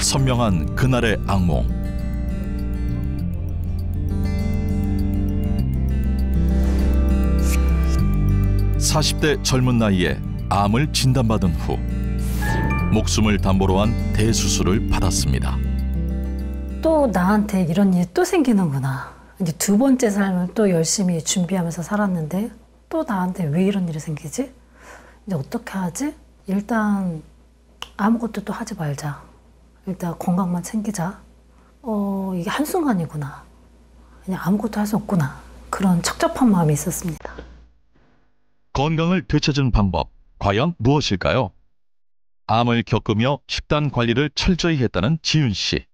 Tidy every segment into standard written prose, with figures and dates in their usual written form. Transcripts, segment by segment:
선명한 그날의 악몽. 40대 젊은 나이에 암을 진단받은 후 목숨을 담보로 한 대수술을 받았습니다. 또 나한테 이런 일이 또 생기는구나. 이제 두 번째 삶을 또 열심히 준비하면서 살았는데 또 나한테 왜 이런 일이 생기지? 이제 어떻게 하지? 일단 아무것도 또 하지 말자. 일단 건강만 챙기자. 이게 한순간이구나. 그냥 아무것도 할 수 없구나. 그런 척잡한 마음이 있었습니다. 건강을 되찾은 방법, 과연 무엇일까요? 암을 겪으며 식단 관리를 철저히 했다는 지윤 씨.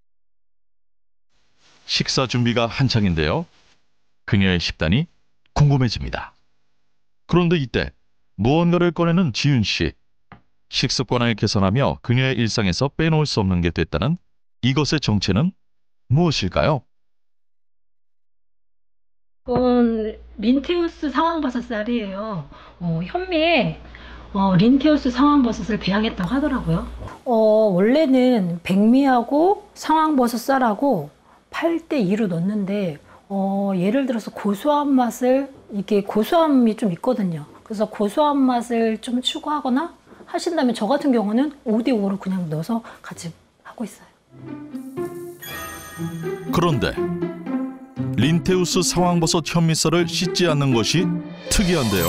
식사 준비가 한창인데요. 그녀의 식단이 궁금해집니다. 그런데 이때 무언가를 꺼내는 지윤 씨. 식습관을 개선하며 그녀의 일상에서 빼놓을 수 없는 게 됐다는 이것의 정체는 무엇일까요? 이건 린테우스 상황버섯살이에요. 현미에 린테우스 상황버섯을 배양했다고 하더라고요. 원래는 백미하고 상황버섯살하고 8대2로 넣는데 예를 들어서 고소한 맛을, 이게 고소함이 좀 있거든요. 그래서 고소한 맛을 좀 추구하거나 하신다면 저 같은 경우는 5대5로 그냥 넣어서 같이 하고 있어요. 그런데 린테우스 상황버섯 현미쌀을 씻지 않는 것이 특이한데요.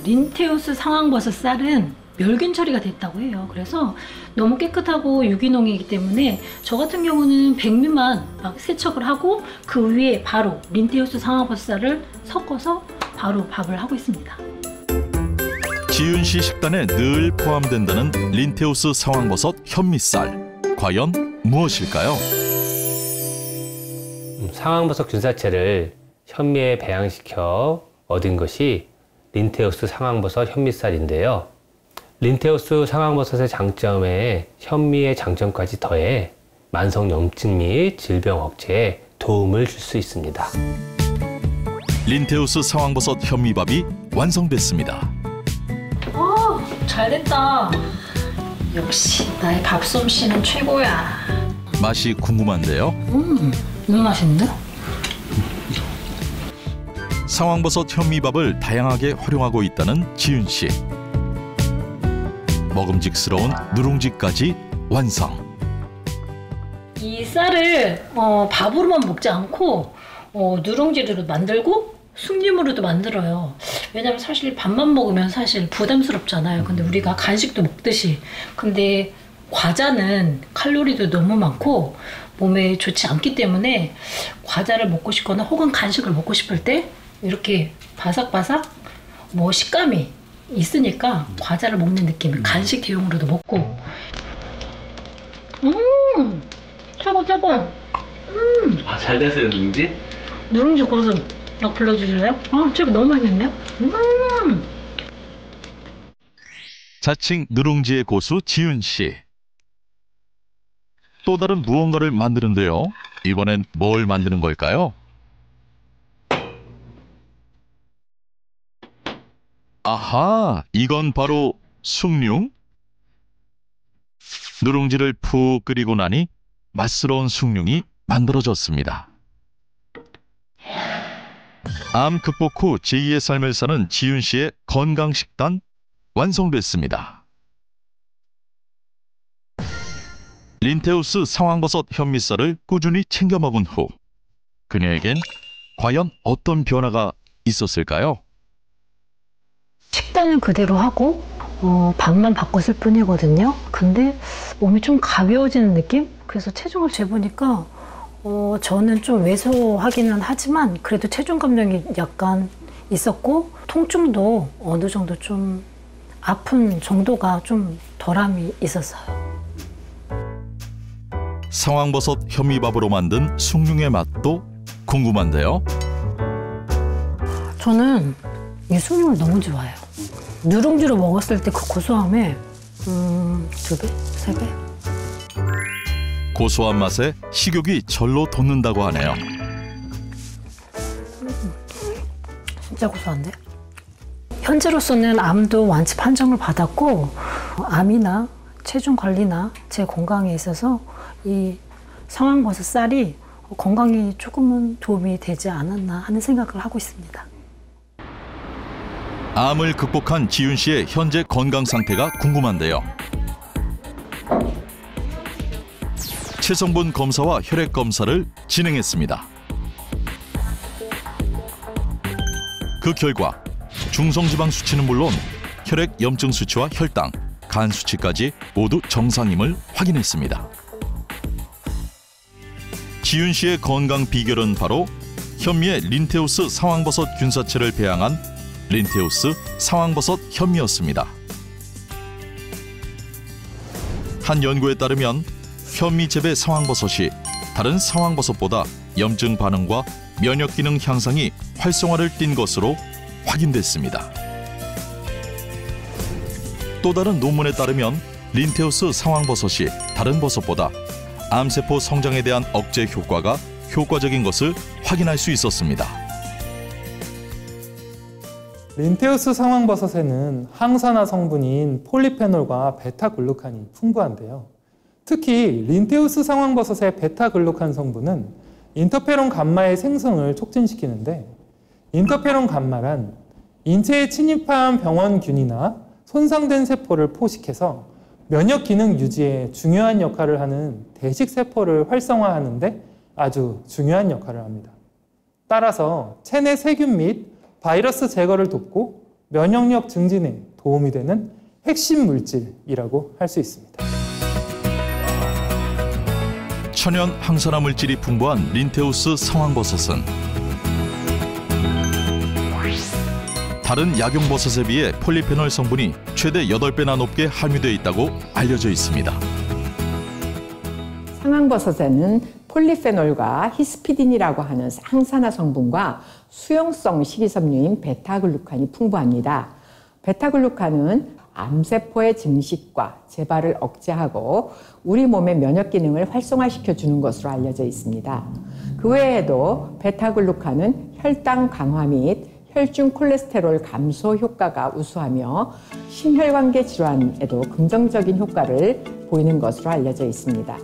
린테우스 상황버섯 쌀은 멸균 처리가 됐다고 해요. 그래서 너무 깨끗하고 유기농이기 때문에 저 같은 경우는 백미만 막 세척을 하고 그 위에 바로 린테우스 상황버섯 쌀을 섞어서 바로 밥을 하고 있습니다. 지윤 씨 식단에 늘 포함된다는 린테우스 상황버섯 현미쌀. 과연 무엇일까요? 상황버섯 균사체를 현미에 배양시켜 얻은 것이 린테우스 상황버섯 현미쌀인데요. 린테우스 상황버섯의 장점에 현미의 장점까지 더해 만성염증 및 질병 억제에 도움을 줄 수 있습니다. 린테우스 상황버섯 현미밥이 완성됐습니다. 잘됐다. 역시 나의 밥솜씨는 최고야. 맛이 궁금한데요. 너무 맛있는데? 상황버섯 현미밥을 다양하게 활용하고 있다는 지윤 씨. 먹음직스러운 누룽지까지 완성. 이 쌀을 밥으로만 먹지 않고 누룽지로 만들고 숭늉으로도 만들어요. 왜냐면 사실 밥만 먹으면 사실 부담스럽잖아요. 근데 우리가 간식도 먹듯이. 근데 과자는 칼로리도 너무 많고 몸에 좋지 않기 때문에 과자를 먹고 싶거나 혹은 간식을 먹고 싶을 때 이렇게 바삭바삭 식감이 있으니까 과자를 먹는 느낌, 간식 대용으로도 먹고. 최고 최고. 잘 됐어요, 누룽지? 누룽지 고수 막 불러주실래요? 최고 너무 맛있는데요? 자칭 누룽지의 고수 지윤 씨. 또 다른 무언가를 만드는데요. 이번엔 뭘 만드는 걸까요? 아하, 이건 바로 숭늉? 누룽지를 푹 끓이고 나니 맛스러운 숭늉이 만들어졌습니다. 암 극복 후 제2의 삶을 사는 지윤 씨의 건강식단 완성됐습니다. 린테우스 상황버섯 현미쌀을 꾸준히 챙겨 먹은 후 그녀에겐 과연 어떤 변화가 있었을까요? 식단은 그대로 하고 밥만 바꿨을 뿐이거든요. 근데 몸이 좀 가벼워지는 느낌? 그래서 체중을 재보니까 저는 좀 왜소하기는 하지만 그래도 체중 감량이 약간 있었고 통증도 어느 정도 좀 아픈 정도가 좀 덜함이 있었어요. 상황버섯 현미밥으로 만든 숭늉의 맛도 궁금한데요. 저는 이 숭늉을 너무 좋아해요. 누룽지로 먹었을 때 그 고소함에 2배? 3배? 고소한 맛에 식욕이 절로 돋는다고 하네요. 진짜 고소한데? 현재로서는 암도 완치 판정을 받았고 암이나 체중 관리나 제 건강에 있어서 이 상황버섯 쌀이 건강에 조금은 도움이 되지 않았나 하는 생각을 하고 있습니다. 암을 극복한 지윤 씨의 현재 건강 상태가 궁금한데요. 체성분 검사와 혈액 검사를 진행했습니다. 그 결과 중성지방 수치는 물론 혈액 염증 수치와 혈당, 간 수치까지 모두 정상임을 확인했습니다. 지윤 씨의 건강 비결은 바로 현미의 린테우스 상황버섯 균사체를 배양한 린테우스 상황버섯 현미였습니다. 한 연구에 따르면 현미 재배 상황버섯이 다른 상황버섯보다 염증 반응과 면역 기능 향상이 활성화를 띈 것으로 확인됐습니다. 또 다른 논문에 따르면 린테우스 상황버섯이 다른 버섯보다 암세포 성장에 대한 억제 효과가 효과적인 것을 확인할 수 있었습니다. 린테우스 상황버섯에는 항산화 성분인 폴리페놀과 베타글루칸이 풍부한데요. 특히 린테우스 상황버섯의 베타글루칸 성분은 인터페론 감마의 생성을 촉진시키는데, 인터페론 감마란 인체에 침입한 병원균이나 손상된 세포를 포식해서 면역 기능 유지에 중요한 역할을 하는 대식세포를 활성화하는 데 아주 중요한 역할을 합니다. 따라서 체내 세균 및 바이러스 제거를 돕고 면역력 증진에 도움이 되는 핵심 물질이라고 할 수 있습니다. 천연 항산화 물질이 풍부한 린테우스 상황버섯은 다른 약용버섯에 비해 폴리페놀 성분이 최대 8배나 높게 함유되어 있다고 알려져 있습니다. 상황버섯에는 폴리페놀과 히스피딘이라고 하는 항산화 성분과 수용성 식이섬유인 베타글루칸이 풍부합니다. 베타글루칸은 암세포의 증식과 재발을 억제하고 우리 몸의 면역 기능을 활성화시켜 주는 것으로 알려져 있습니다. 그 외에도 베타글루칸은 혈당 강화 및 혈중 콜레스테롤 감소 효과가 우수하며 심혈관계 질환에도 긍정적인 효과를 보이는 것으로 알려져 있습니다.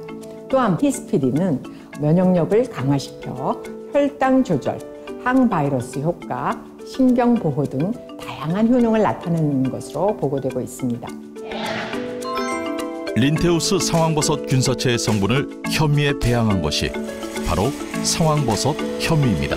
또한 히스피딘은 면역력을 강화시켜 혈당 조절, 항바이러스 효과, 신경 보호 등 다양한 효능을 나타내는 것으로 보고되고 있습니다. 린테우스 상황버섯 균사체의 성분을 현미에 배양한 것이 바로 상황버섯 현미입니다.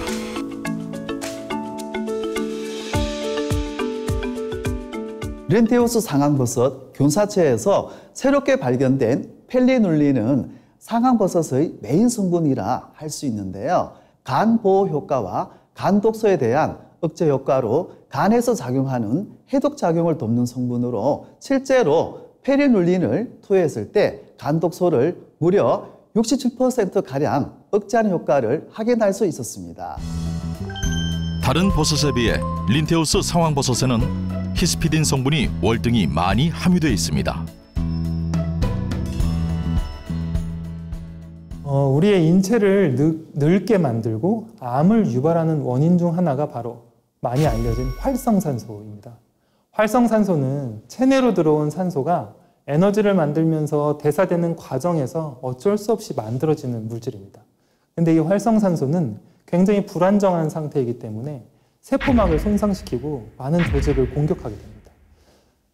린테우스 상황버섯 균사체에서 새롭게 발견된 펠리눌린은 상황버섯의 메인 성분이라 할 수 있는데요. 간 보호 효과와 간 독소에 대한 억제 효과로 간에서 작용하는 해독 작용을 돕는 성분으로 실제로 페리눌린을 투여했을 때 간 독소를 무려 67%가량 억제하는 효과를 확인할 수 있었습니다. 다른 버섯에 비해 린테우스 상황버섯에는 히스피딘 성분이 월등히 많이 함유되어 있습니다. 우리의 인체를 늙게 만들고 암을 유발하는 원인 중 하나가 바로 많이 알려진 활성산소입니다. 활성산소는 체내로 들어온 산소가 에너지를 만들면서 대사되는 과정에서 어쩔 수 없이 만들어지는 물질입니다. 근데 이 활성산소는 굉장히 불안정한 상태이기 때문에 세포막을 손상시키고 많은 조직을 공격하게 됩니다.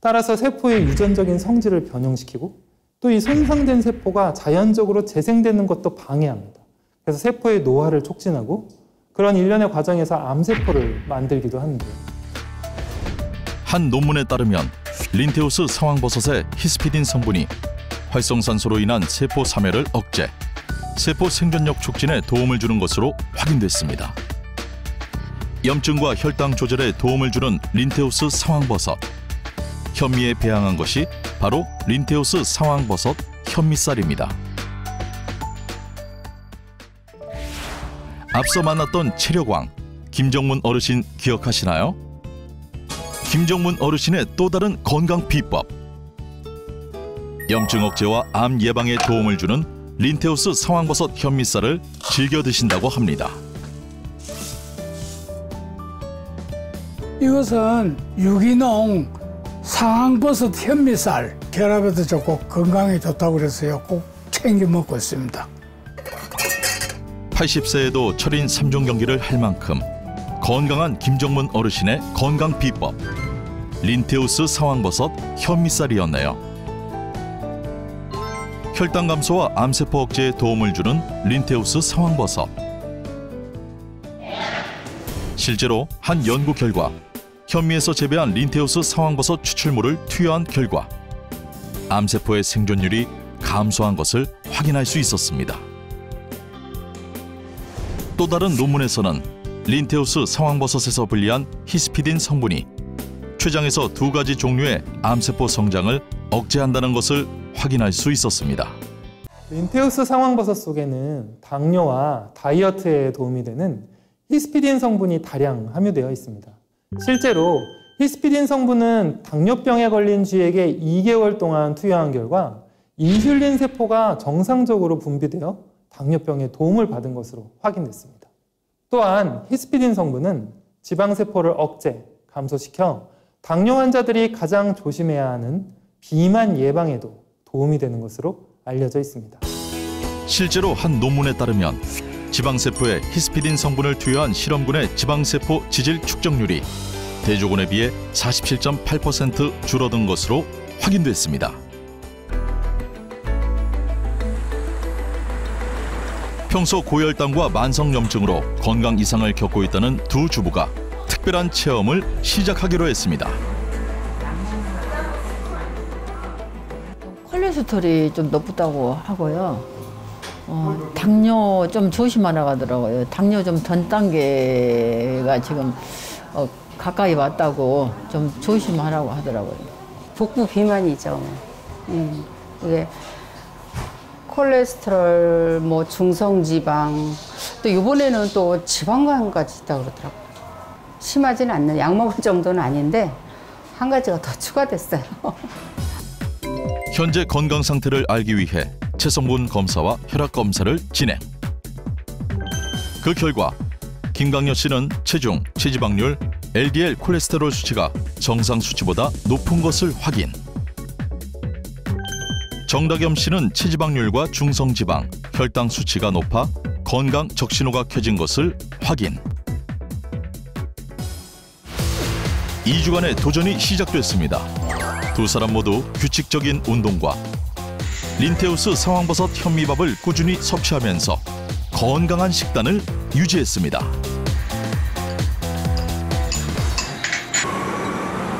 따라서 세포의 유전적인 성질을 변형시키고 또 이 손상된 세포가 자연적으로 재생되는 것도 방해합니다. 그래서 세포의 노화를 촉진하고 그런 일련의 과정에서 암세포를 만들기도 하는데요. 한 논문에 따르면 린테우스 상황버섯의 히스피딘 성분이 활성산소로 인한 세포 사멸을 억제, 세포 생존력 촉진에 도움을 주는 것으로 확인됐습니다. 염증과 혈당 조절에 도움을 주는 린테우스 상황버섯. 현미에 배양한 것이 바로 린테우스 상황버섯 현미쌀입니다. 앞서 만났던 체력왕 김정문 어르신 기억하시나요? 김정문 어르신의 또 다른 건강 비법. 염증 억제와 암 예방에 도움을 주는 린테우스 상황버섯 현미쌀을 즐겨 드신다고 합니다. 이것은 유기농 상황버섯 현미쌀 혈압에도 좋고 건강에 좋다고 그래서요. 꼭 챙겨 먹고 있습니다. 80세에도 철인 3종 경기를 할 만큼 건강한 김정문 어르신의 건강 비법. 린테우스 상황버섯 현미쌀이었네요. 혈당 감소와 암세포 억제에 도움을 주는 린테우스 상황버섯. 실제로 한 연구 결과 현미에서 재배한 린테우스 상황버섯 추출물을 투여한 결과 암세포의 생존율이 감소한 것을 확인할 수 있었습니다. 또 다른 논문에서는 린테우스 상황버섯에서 분리한 히스피딘 성분이 췌장에서 2가지 종류의 암세포 성장을 억제한다는 것을 확인할 수 있었습니다. 린테우스 상황버섯 속에는 당뇨와 다이어트에 도움이 되는 히스피딘 성분이 다량 함유되어 있습니다. 실제로 히스피딘 성분은 당뇨병에 걸린 쥐에게 2개월 동안 투여한 결과 인슐린 세포가 정상적으로 분비되어 당뇨병에 도움을 받은 것으로 확인됐습니다. 또한 히스피딘 성분은 지방세포를 억제, 감소시켜 당뇨 환자들이 가장 조심해야 하는 비만 예방에도 도움이 되는 것으로 알려져 있습니다. 실제로 한 논문에 따르면 지방세포에 히스피딘 성분을 투여한 실험군의 지방세포 지질 축적률이 대조군에 비해 47.8% 줄어든 것으로 확인됐습니다. 평소 고혈당과 만성염증으로 건강 이상을 겪고 있다는 두 주부가 특별한 체험을 시작하기로 했습니다. 콜레스테롤이 좀 높다고 하고요. 당뇨 좀 조심하라고 하더라고요. 당뇨 좀 전 단계가 지금 가까이 왔다고 좀 조심하라고 하더라고요. 복부 비만이죠. 이게 콜레스테롤, 뭐 중성지방, 또 이번에는 또 지방간까지 있다고 그러더라고요. 심하지는 않는, 약 먹을 정도는 아닌데 한 가지가 더 추가됐어요. 현재 건강 상태를 알기 위해 체성분 검사와 혈압 검사를 진행. 그 결과 김강여 씨는 체중, 체지방률, LDL 콜레스테롤 수치가 정상 수치보다 높은 것을 확인. 정다겸 씨는 체지방률과 중성지방, 혈당 수치가 높아 건강 적신호가 켜진 것을 확인. 2주간의 도전이 시작됐습니다. 두 사람 모두 규칙적인 운동과 린테우스 상황버섯 현미밥을 꾸준히 섭취하면서 건강한 식단을 유지했습니다.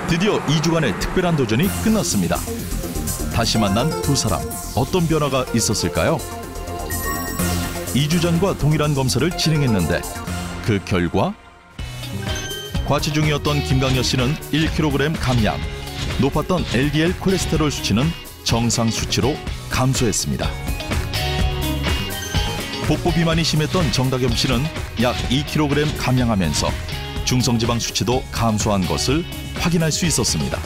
드디어 2주간의 특별한 도전이 끝났습니다. 다시 만난 두 사람, 어떤 변화가 있었을까요? 2주 전과 동일한 검사를 진행했는데 그 결과 과치 중이었던 김강여 씨는 1kg 감량, 높았던 LDL 콜레스테롤 수치는 정상 수치로 감소했습니다. 복부 비만이 심했던 정다겸 씨는 약 2kg 감량하면서 중성지방 수치도 감소한 것을 확인할 수 있었습니다.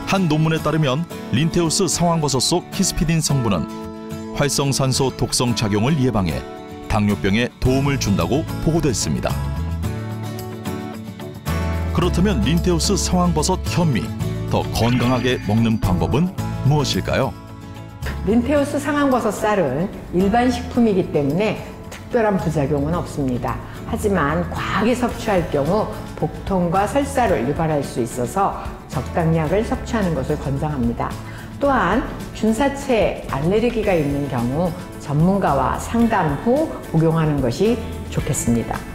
한 논문에 따르면 린테우스 상황버섯 속 히스피딘 성분은 활성산소 독성 작용을 예방해 당뇨병에 도움을 준다고 보고됐습니다. 그렇다면 린테우스 상황버섯 현미, 더 건강하게 먹는 방법은 무엇일까요? 린테우스 상황버섯 쌀은 일반 식품이기 때문에 특별한 부작용은 없습니다. 하지만 과하게 섭취할 경우 복통과 설사를 유발할 수 있어서 적당량을 섭취하는 것을 권장합니다. 또한 균사체 알레르기가 있는 경우 전문가와 상담 후 복용하는 것이 좋겠습니다.